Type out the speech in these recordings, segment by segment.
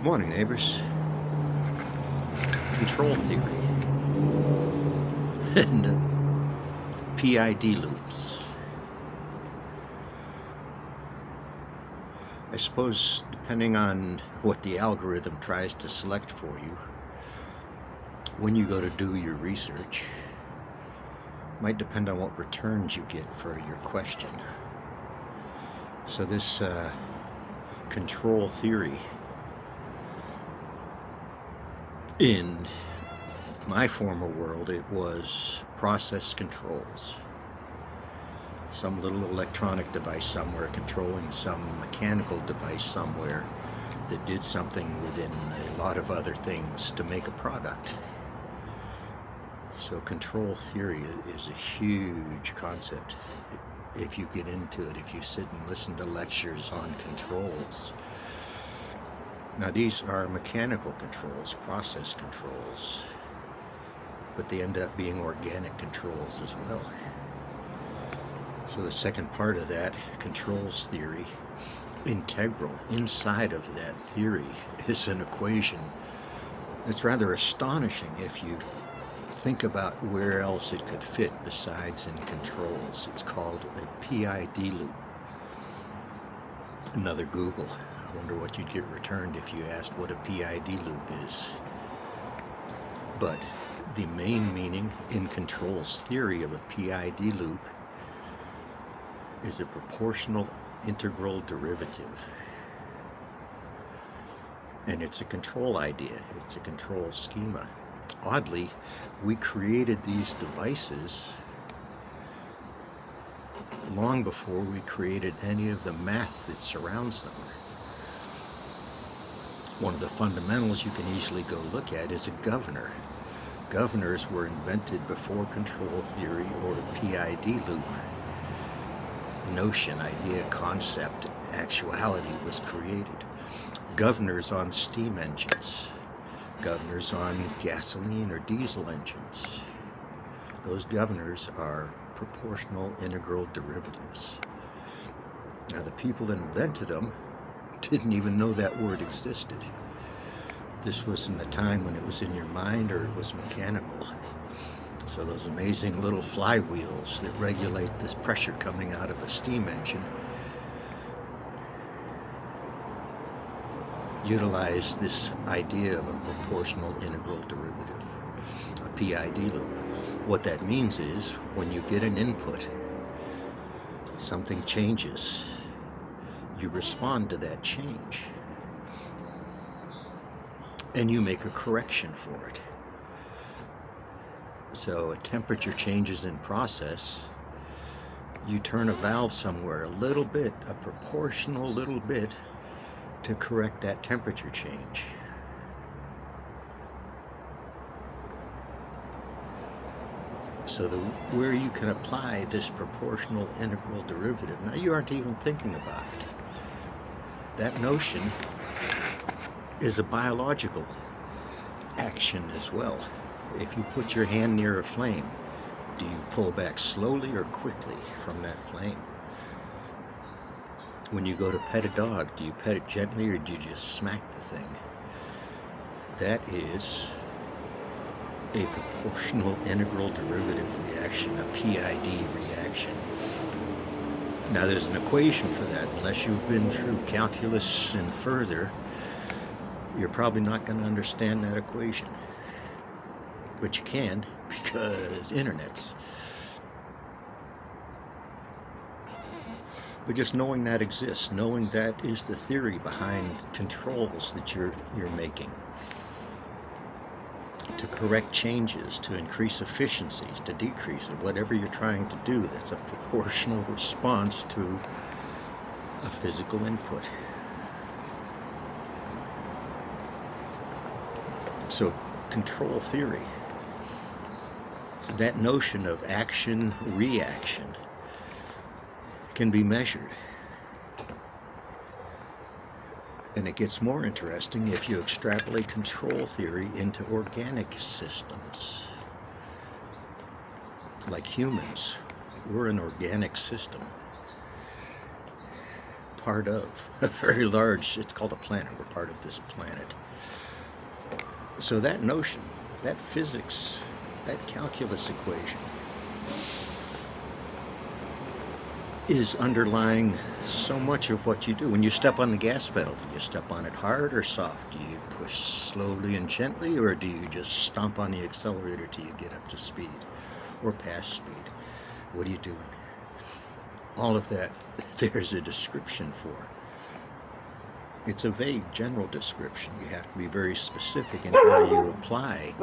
Morning, neighbors. Control theory and PID loops. I suppose depending on what the algorithm tries to select for you, when you go to do your research, might depend on what returns you get for your question. So this control theory, in my former world, it was process controls. Some little electronic device somewhere controlling some mechanical device somewhere that did something within a lot of other things to make a product. So control theory is a huge concept. If you get into it, if you sit and listen to lectures on controls. Now these are mechanical controls, process controls, but they end up being organic controls as well. So the second part of that, controls theory, integral, inside of that theory is an equation. It's rather astonishing if you think about where else it could fit besides in controls. It's called a PID loop. Another Google. I wonder what you'd get returned if you asked what a PID loop is. But the main meaning in controls theory of a PID loop is a proportional integral derivative. And it's a control idea. It's a control schema. Oddly, we created these devices long before we created any of the math that surrounds them. One of the fundamentals you can easily go look at is a governor. Governors were invented before control theory or PID loop. Notion, idea, concept, actuality was created. Governors on steam engines. Governors on gasoline or diesel engines. Those governors are proportional integral derivatives. Now the people that invented them didn't even know that word existed. This was in the time when it was in your mind or it was mechanical. So those amazing little flywheels that regulate this pressure coming out of a steam engine utilize this idea of a proportional integral derivative, a PID loop. What that means is when you get an input, something changes. You respond to that change. And you make a correction for it. So a temperature changes in process. You turn a valve somewhere a little bit, a proportional little bit, to correct that temperature change. So where you can apply this proportional integral derivative, now you aren't even thinking about it. That notion is a biological action as well. If you put your hand near a flame, do you pull back slowly or quickly from that flame? When you go to pet a dog, do you pet it gently or do you just smack the thing? That is a proportional integral derivative reaction, a PID reaction. Now there's an equation for that. Unless you've been through calculus and further, you're probably not going to understand that equation. But you can, because internets. But just knowing that exists, knowing that is the theory behind controls that you're making. To correct changes, to increase efficiencies, to decrease it, whatever you're trying to do, that's a proportional response to a physical input. So control theory, that notion of action-reaction can be measured. And it gets more interesting if you extrapolate control theory into organic systems. Like humans, we're an organic system. part of a very large, it's called a planet, we're part of this planet. So that notion, that physics, that calculus equation is underlying so much of what you do. When you step on the gas pedal, do you step on it hard or soft? Do you push slowly and gently, or do you just stomp on the accelerator till you get up to speed or past speed? What are you doing? All of that, there's a description for. It's a vague general description. You have to be very specific in how you apply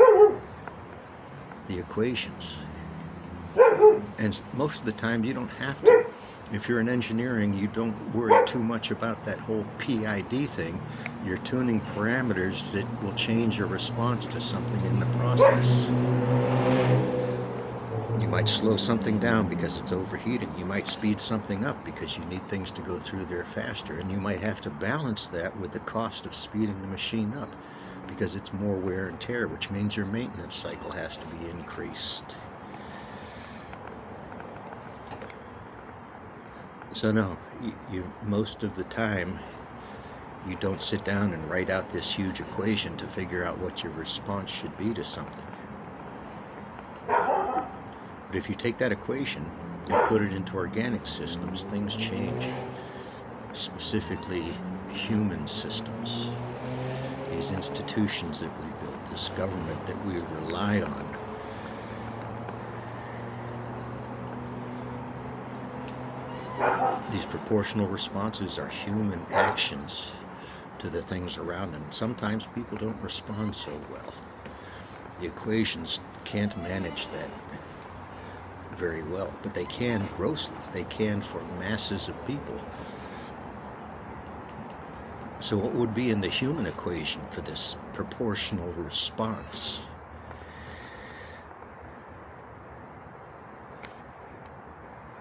the equations. And most of the time you don't have to. If you're in engineering, you don't worry too much about that whole PID thing. You're tuning parameters that will change your response to something in the process. You might slow something down because it's overheating. You might speed something up because you need things to go through there faster. And you might have to balance that with the cost of speeding the machine up because it's more wear and tear, which means your maintenance cycle has to be increased. So no, you most of the time you don't sit down and write out this huge equation to figure out what your response should be to something. But if you take that equation and put it into organic systems, things change. Specifically, human systems. These institutions that we built, this government that we rely on. These proportional responses are human actions to the things around them. Sometimes people don't respond so well. The equations can't manage that very well, but they can grossly. They can for masses of people. So what would be in the human equation for this proportional response?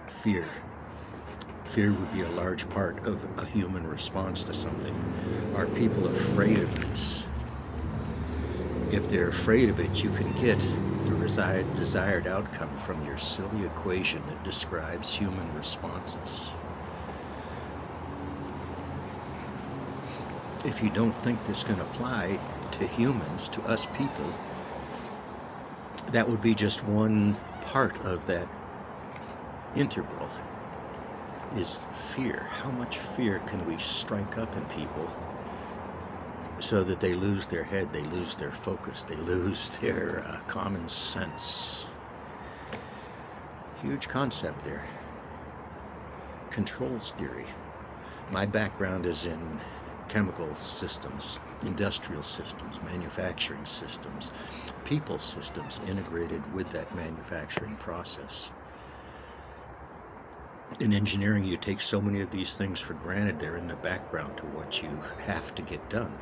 Fear. Fear would be a large part of a human response to something. Are people afraid of this? If they're afraid of it, you can get the desired outcome from your silly equation that describes human responses. If you don't think this can apply to humans, to us people, that would be just one part of that integral. Is fear. How much fear can we strike up in people so that they lose their head, they lose their focus, they lose their common sense? Huge concept there. Controls theory. My background is in chemical systems, industrial systems, manufacturing systems, people systems integrated with that manufacturing process. In engineering, you take so many of these things for granted. They're in the background to what you have to get done.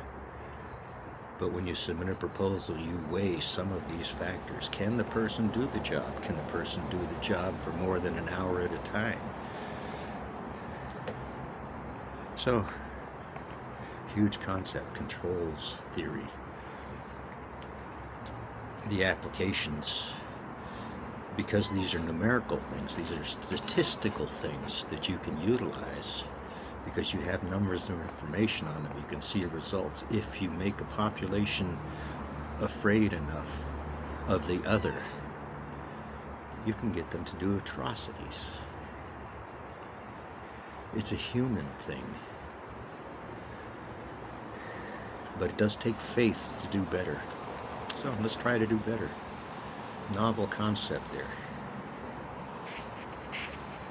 But when you submit a proposal, you weigh some of these factors. Can the person do the job? Can the person do the job for more than an hour at a time? So, huge concept, controls theory. The applications, because these are numerical things, these are statistical things that you can utilize because you have numbers of information on them. You can see results. If you make a population afraid enough of the other, you can get them to do atrocities. It's a human thing. But it does take faith to do better. So let's try to do better. Novel concept there.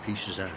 Peace is out.